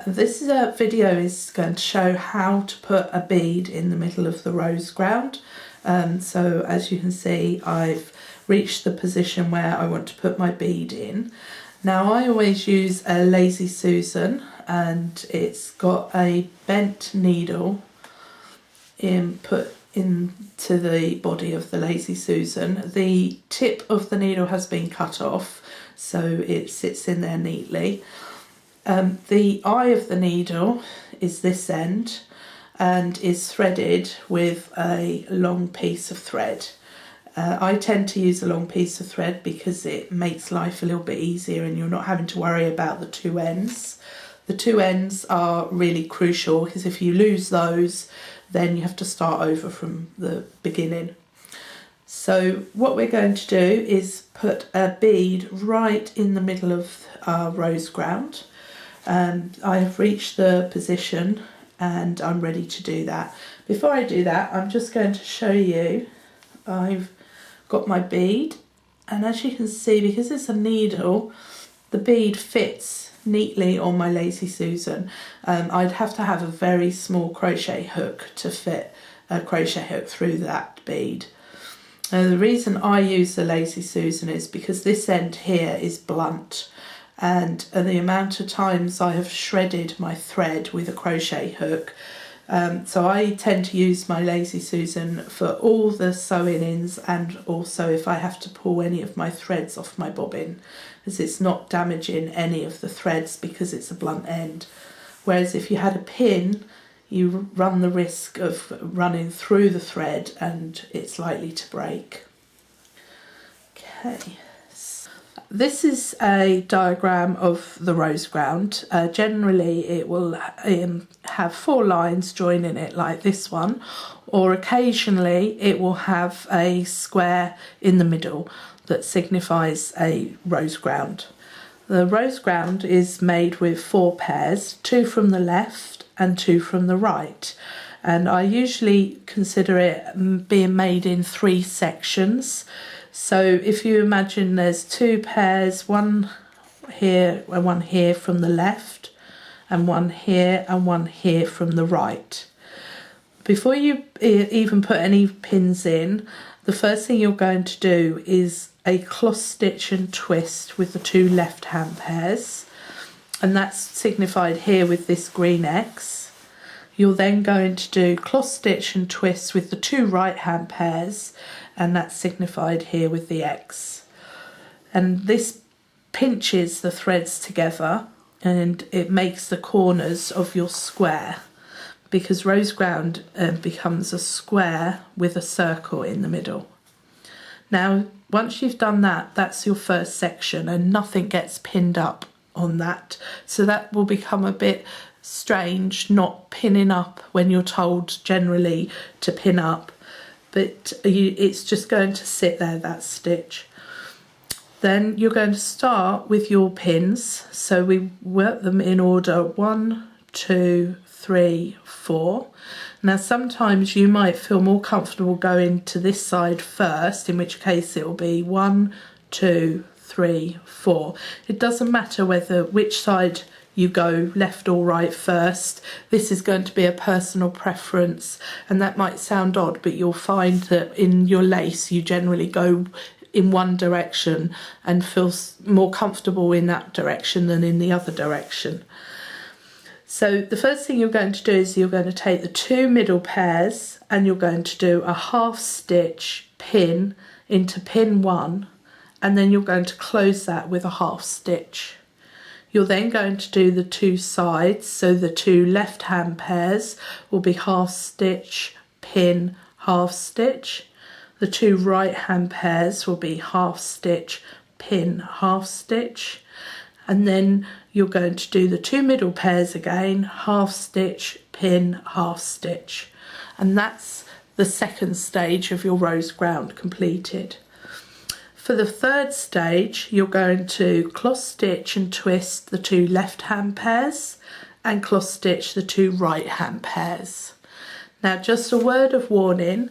This video is going to show how to put a bead in the middle of the rose ground. So as you can see, I've reached the position where I want to put my bead in. Now I always use a Lazy Susan, and it's got a bent needle put into the body of the Lazy Susan. The tip of the needle has been cut off, so it sits in there neatly. The eye of the needle is this end and is threaded with a long piece of thread. I tend to use a long piece of thread because it makes life a little bit easier and you're not having to worry about the two ends. The two ends are really crucial because if you lose those, then you have to start over from the beginning. So what we're going to do is put a bead right in the middle of our rose ground. And I have reached the position and I'm ready to do that. Before I do that, I'm just going to show you, I've got my bead, and as you can see, because it's a needle, the bead fits neatly on my Lazy Susan. I'd have to have a very small crochet hook to fit a crochet hook through that bead. The reason I use the Lazy Susan is because this end here is blunt, and the amount of times I have shredded my thread with a crochet hook. So I tend to use my Lazy Susan for all the sewing ins, and also if I have to pull any of my threads off my bobbin, as it's not damaging any of the threads because it's a blunt end. Whereas if you had a pin, you run the risk of running through the thread and it's likely to break. Okay. This is a diagram of the rose ground. Generally it will have 4 lines joining it like this one, or occasionally it will have a square in the middle that signifies a rose ground. The rose ground is made with 4 pairs, 2 from the left and 2 from the right. And I usually consider it being made in 3 sections. So if you imagine there's 2 pairs, one here and one here from the left, and one here and one here from the right. Before you even put any pins in, the first thing you're going to do is a cross stitch and twist with the 2 left hand pairs, and that's signified here with this green X. You're then going to do cross stitch and twist with the 2 right hand pairs, and that's signified here with the X. And this pinches the threads together and it makes the corners of your square, because rose ground becomes a square with a circle in the middle. Now once you've done that, that's your first section and nothing gets pinned up on that, so that will become a bit strange not pinning up when you're told generally to pin up, but it's just going to sit there, that stitch. Then you're going to start with your pins, so we work them in order 1, 2, 3, 4. Now sometimes you might feel more comfortable going to this side first, in which case it will be 1, 2, 3, 4. It doesn't matter which side you go, left or right first. This is going to be a personal preference, and that might sound odd, but you'll find that in your lace you generally go in one direction and feel more comfortable in that direction than in the other direction. So the first thing you're going to do is you're going to take the 2 middle pairs and you're going to do a half stitch pin into pin 1, and then you're going to close that with a half stitch. You're then going to do the 2 sides, so the 2 left hand pairs will be half stitch, pin, half stitch. The 2 right hand pairs will be half stitch, pin, half stitch. And then you're going to do the 2 middle pairs again, half stitch, pin, half stitch. And that's the second stage of your rose ground completed. For the third stage, you're going to cross stitch and twist the 2 left hand pairs and cross stitch the 2 right hand pairs. Now just a word of warning,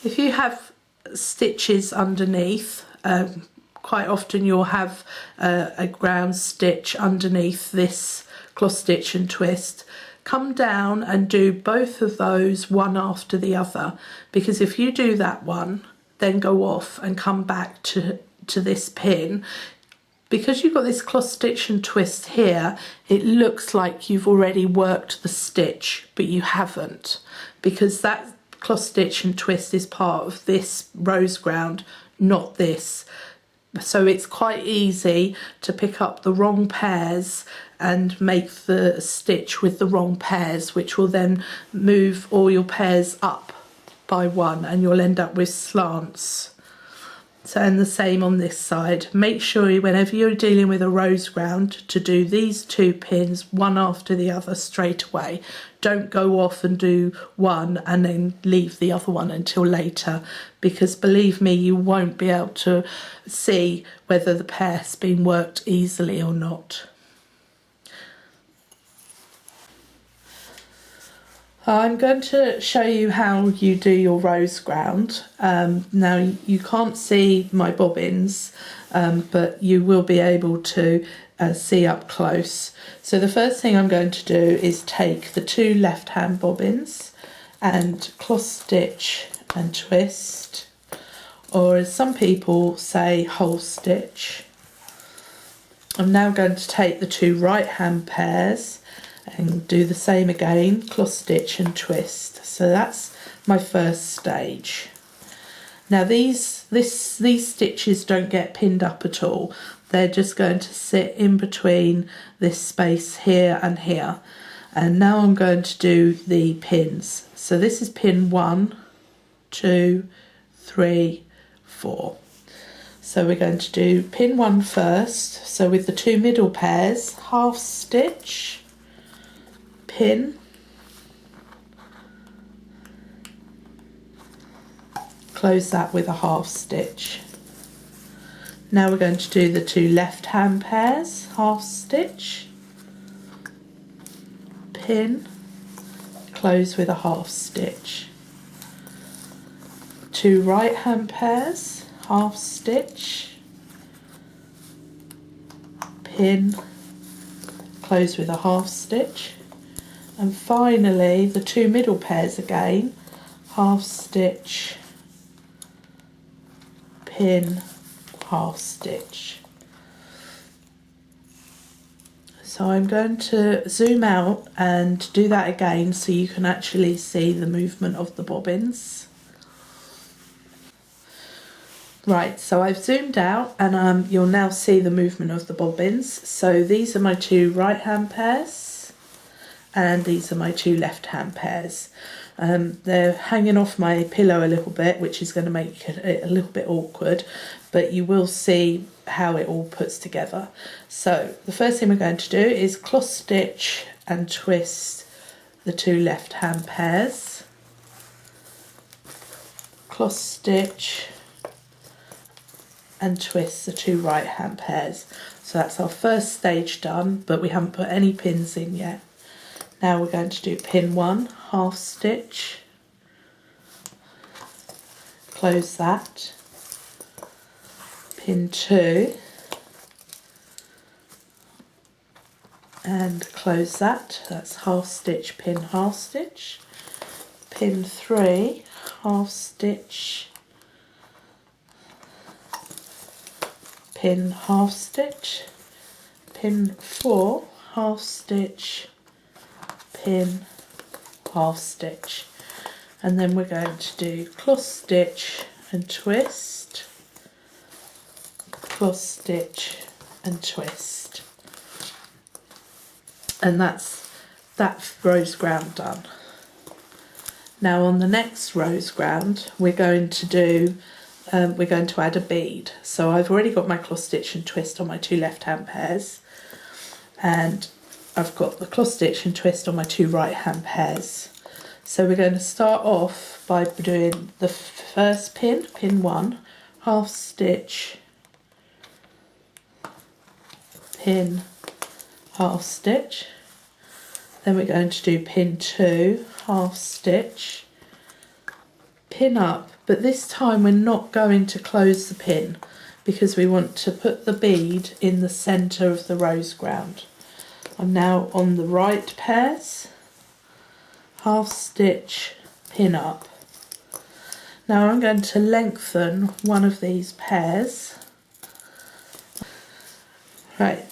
if you have stitches underneath, quite often you'll have a ground stitch underneath this cross stitch and twist, come down and do both of those one after the other, because if you do that one, then go off and come back to this pin, because you've got this cross stitch and twist here, it looks like you've already worked the stitch, but you haven't, because that cross stitch and twist is part of this rose ground, not this. So it's quite easy to pick up the wrong pairs and make the stitch with the wrong pairs, which will then move all your pairs up by one, and you'll end up with slants. So, and the same on this side. Make sure whenever you're dealing with a rose ground to do these 2 pins one after the other straight away. Don't go off and do one and then leave the other one until later, because believe me, you won't be able to see whether the pair's been worked easily or not. I'm going to show you how you do your rose ground. Now you can't see my bobbins, but you will be able to see up close. So the first thing I'm going to do is take the 2 left hand bobbins and cross stitch and twist, or as some people say, hole stitch. I'm now going to take the 2 right hand pairs and do the same again, cross stitch and twist. So that's my first stage. Now these stitches don't get pinned up at all. They're just going to sit in between this space here and here. And now I'm going to do the pins. So this is pin 1, 2, 3, 4. So we're going to do pin 1 first. So with the 2 middle pairs, half stitch, pin, close that with a half stitch. Now we're going to do the 2 left hand pairs, half stitch, pin, close with a half stitch. 2 right hand pairs, half stitch, pin, close with a half stitch. And finally the 2 middle pairs again, half stitch, pin, half stitch. So I'm going to zoom out and do that again so you can actually see the movement of the bobbins. Right, so I've zoomed out and you'll now see the movement of the bobbins. So these are my 2 right hand pairs and these are my 2 left hand pairs. They're hanging off my pillow a little bit, which is going to make it a little bit awkward, but you will see how it all puts together. So the first thing we're going to do is cross stitch and twist the 2 left hand pairs, cross stitch and twist the 2 right hand pairs. So that's our first stage done, but we haven't put any pins in yet. Now we're going to do pin 1, half stitch, close that, pin 2 and close that, that's half stitch, pin, half stitch, pin 3, half stitch, pin, half stitch, pin 4, half stitch, pin, half stitch, and then we're going to do cross stitch and twist, cross stitch and twist, and that's that rose ground done. Now on the next rose ground we're going to add a bead. So I've already got my cross stitch and twist on my 2 left hand pairs, and I've got the cross stitch and twist on my 2 right hand pairs. So we're going to start off by doing the first pin, pin 1, half stitch, pin, half stitch. Then we're going to do pin 2, half stitch, pin up, but this time we're not going to close the pin because we want to put the bead in the centre of the rose ground. I'm now on the right pairs, half stitch, pin up. Now I'm going to lengthen one of these pairs. Right,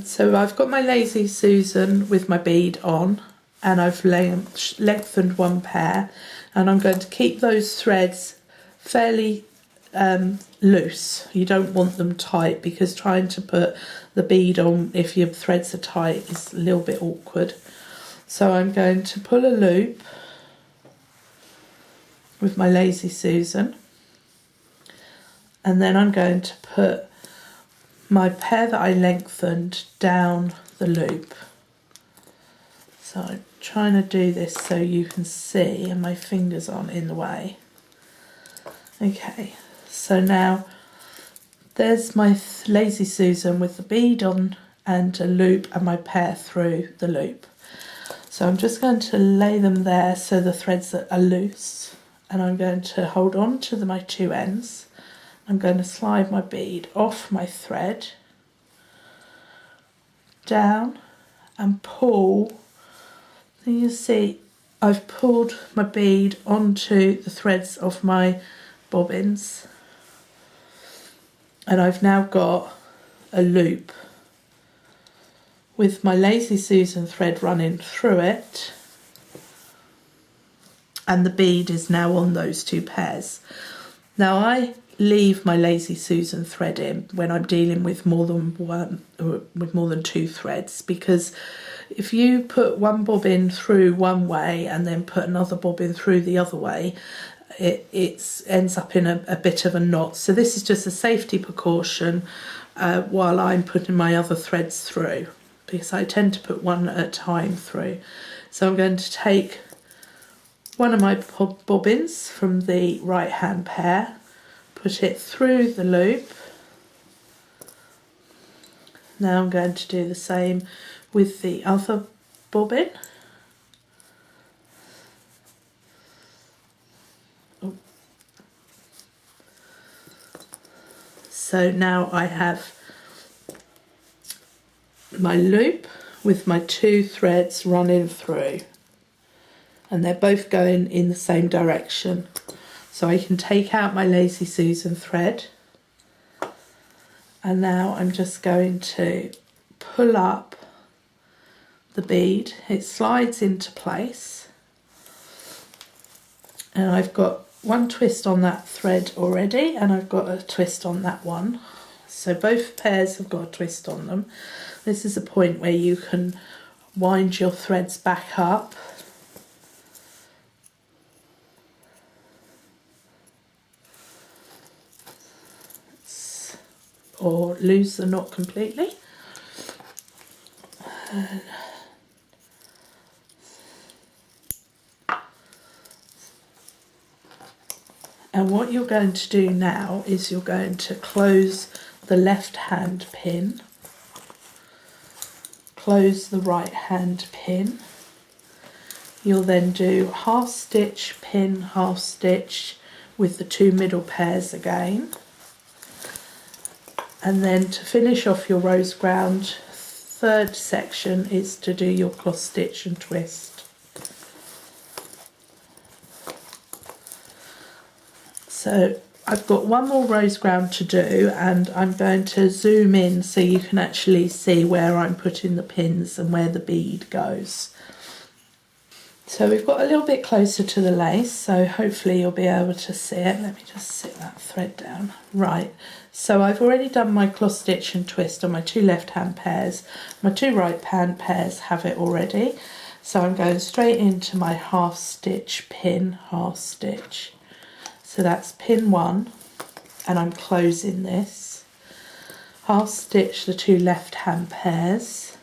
so I've got my Lazy Susan with my bead on, and I've lengthened one pair, and I'm going to keep those threads fairly loose. You don't want them tight, because trying to put the bead on if your threads are tight is a little bit awkward. So I'm going to pull a loop with my Lazy Susan, and then I'm going to put my pair that I lengthened down the loop. So I'm trying to do this so you can see and my fingers aren't in the way. Okay, so now there's my Lazy Susan with the bead on and a loop and my pair through the loop. So I'm just going to lay them there so the threads are loose, and I'm going to hold on to my two ends. I'm going to slide my bead off my thread, down, and pull. And you see I've pulled my bead onto the threads of my bobbins, and I've now got a loop with my Lazy Susan thread running through it, and the bead is now on those two pairs. Now I leave my Lazy Susan thread in when I'm dealing with more than one, or with more than two threads, because if you put one bobbin through one way and then put another bobbin through the other way, it ends up in a bit of a knot. So this is just a safety precaution while I'm putting my other threads through, because I tend to put one at a time through. So I'm going to take one of my bobbins from the right hand pair, put it through the loop. Now I'm going to do the same with the other bobbin. Oh. So now I have my loop with my two threads running through, and they're both going in the same direction. So I can take out my Lazy Susan thread, and now I'm just going to pull up the bead. It slides into place, and I've got one twist on that thread already, and I've got a twist on that one. So both pairs have got a twist on them. This is a point where you can wind your threads back up. Or lose the knot completely. And what you're going to do now is you're going to close the left hand pin, close the right hand pin. You'll then do half stitch, pin, half stitch with the two middle pairs again. And then to finish off your rose ground, third section is to do your cross stitch and twist. So I've got one more rose ground to do, and I'm going to zoom in so you can actually see where I'm putting the pins and where the bead goes. So we've got a little bit closer to the lace, so hopefully you'll be able to see it. Let me just sit that thread down. Right, so I've already done my cross stitch and twist on my two left hand pairs. My two right hand pairs have it already. So I'm going straight into my half stitch, pin, half stitch. So that's pin one, and I'm closing this. Half stitch the two left hand pairs,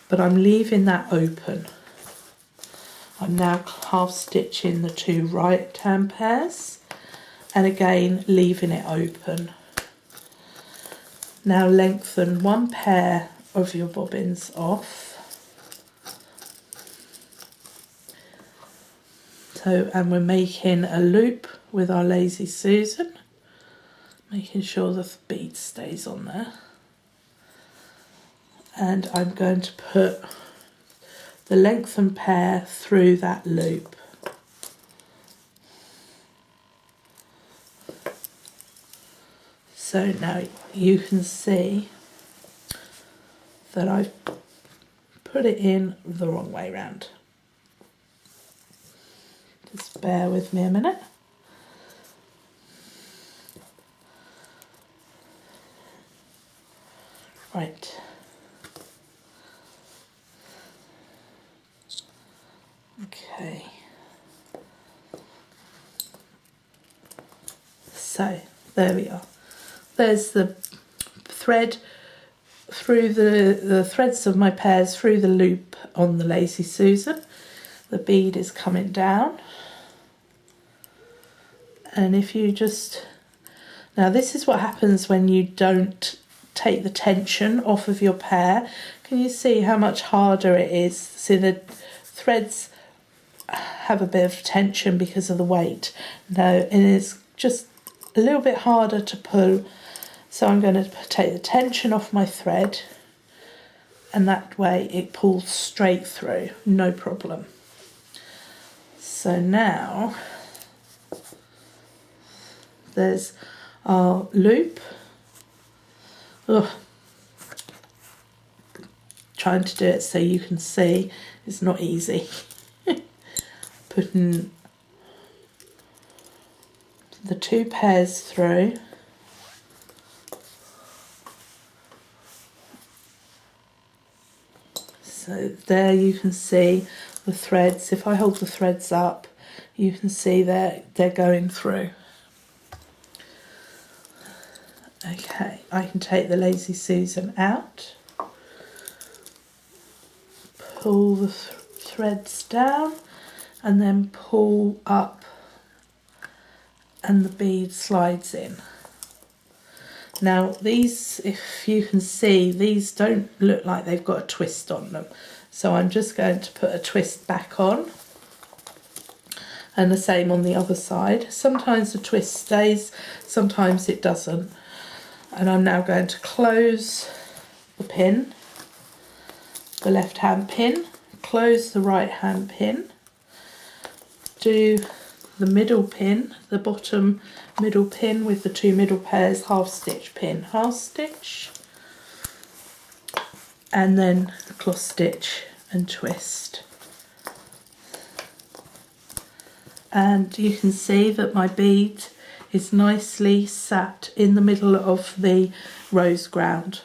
but I'm leaving that open. I'm now half stitching the two right hand pairs, and again leaving it open. Now lengthen one pair of your bobbins off. So, and we're making a loop with our Lazy Susan, making sure the bead stays on there. and I'm going to put the lengthened pair through that loop. So now you can see that I've put it in the wrong way round. Just bear with me a minute. Right. Okay. So there we are. There's the thread through the threads of my pairs through the loop on the Lazy Susan. The bead is coming down. And if you just... Now this is what happens when you don't take the tension off of your pair. Can you see how much harder it is? See, the threads have a bit of tension because of the weight. Now it is just a little bit harder to pull. So I'm going to take the tension off my thread, and that way it pulls straight through, no problem. So now there's our loop. Ugh. Trying to do it so you can see, it's not easy. Putting the two pairs through. So there you can see the threads. If I hold the threads up, you can see they're going through. Okay, I can take the Lazy Susan out, pull the threads down, and then pull up, and the bead slides in. Now these, if you can see, these don't look like they've got a twist on them. So I'm just going to put a twist back on. And the same on the other side. Sometimes the twist stays, sometimes it doesn't. And I'm now going to close the pin, the left hand pin, close the right hand pin, do the middle pin, the bottom middle pin with the two middle pairs, half stitch pin, half stitch, and then cross stitch and twist. And you can see that my bead is nicely sat in the middle of the rose ground.